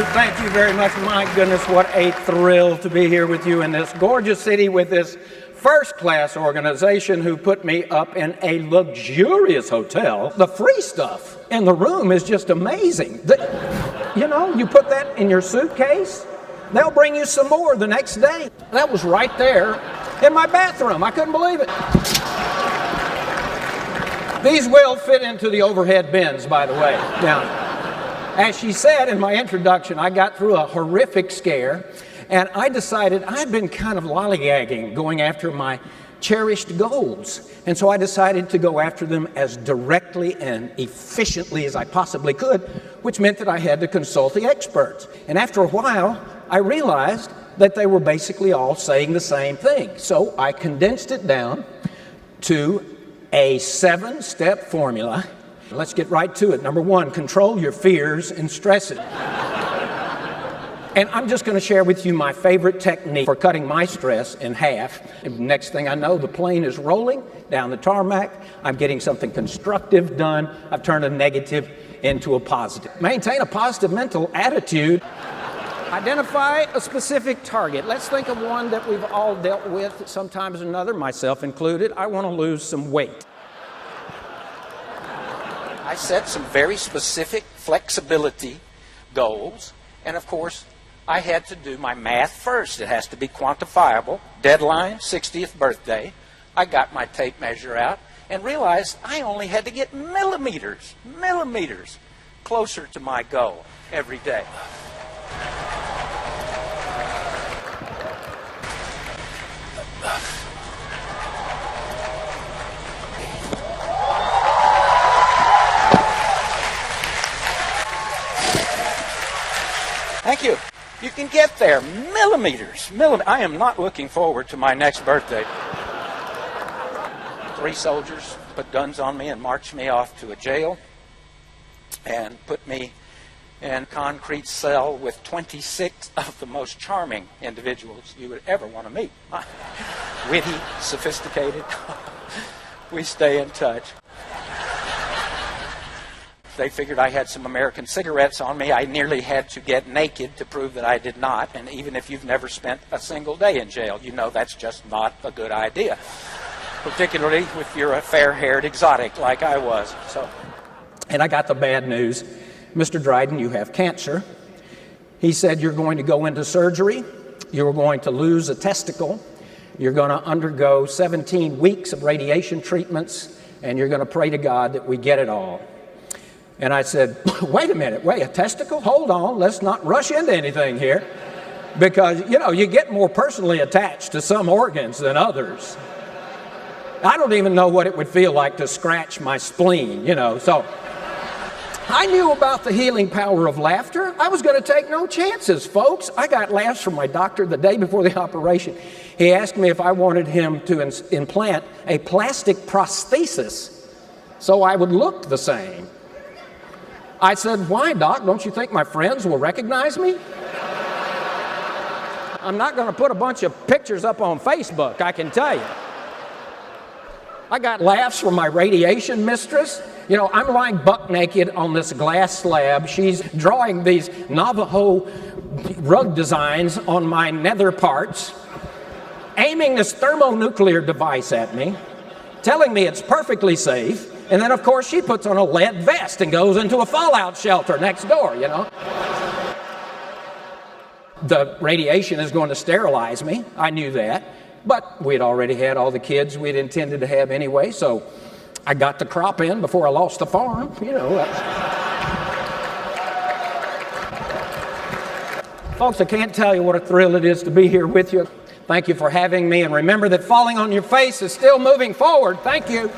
Thank you very much. My goodness, what a thrill to be here with you in this gorgeous city with this first-class organization who put me up in a luxurious hotel. The free stuff in the room is just amazing. You put that in your suitcase, they'll bring you some more the next day. That was right there in my bathroom. I couldn't believe it. These will fit into the overhead bins, by the way. Now, as she said in my introduction, I got through a horrific scare, and I decided I'd been kind of lollygagging, going after my cherished goals. And so I decided to go after them as directly and efficiently as I possibly could, which meant that I had to consult the experts. And after a while, I realized that they were basically all saying the same thing. So I condensed it down to a 7-step formula. Let's get right to it. Number 1, control your fears and stresses. And I'm just going to share with you my favorite technique for cutting my stress in half. And next thing I know, the plane is rolling down the tarmac. I'm getting something constructive done. I've turned a negative into a positive. Maintain a positive mental attitude. Identify a specific target. Let's think of one that we've all dealt with, sometimes another, myself included. I want to lose some weight. I set some very specific flexibility goals, and of course, I had to do my math first. It has to be quantifiable. Deadline, 60th birthday. I got my tape measure out and realized I only had to get millimeters closer to my goal every day. Thank you. You can get there. Millimeters. I am not looking forward to my next birthday. 3 soldiers put guns on me and marched me off to a jail and put me in a concrete cell with 26 of the most charming individuals you would ever want to meet. Witty, sophisticated. We stay in touch. They figured I had some American cigarettes on me. I nearly had to get naked to prove that I did not. And even if you've never spent a single day in jail, you know that's just not a good idea. Particularly if you're a fair-haired exotic like I was. And I got the bad news. Mr. Dryden, you have cancer. He said you're going to go into surgery. You're going to lose a testicle. You're going to undergo 17 weeks of radiation treatments. And you're going to pray to God that we get it all. And I said, wait a minute, a testicle? Hold on, let's not rush into anything here. Because, you get more personally attached to some organs than others. I don't even know what it would feel like to scratch my spleen, So I knew about the healing power of laughter. I was going to take no chances, folks. I got laughs from my doctor the day before the operation. He asked me if I wanted him to implant a plastic prosthesis so I would look the same. I said, why, Doc? Don't you think my friends will recognize me? I'm not going to put a bunch of pictures up on Facebook, I can tell you. I got laughs from my radiation mistress. I'm lying buck naked on this glass slab. She's drawing these Navajo rug designs on my nether parts, aiming this thermonuclear device at me, telling me it's perfectly safe. And then, of course, she puts on a lead vest and goes into a fallout shelter next door, The radiation is going to sterilize me. I knew that. But we'd already had all the kids we'd intended to have anyway, so I got the crop in before I lost the farm, Folks, I can't tell you what a thrill it is to be here with you. Thank you for having me, and remember that falling on your face is still moving forward. Thank you.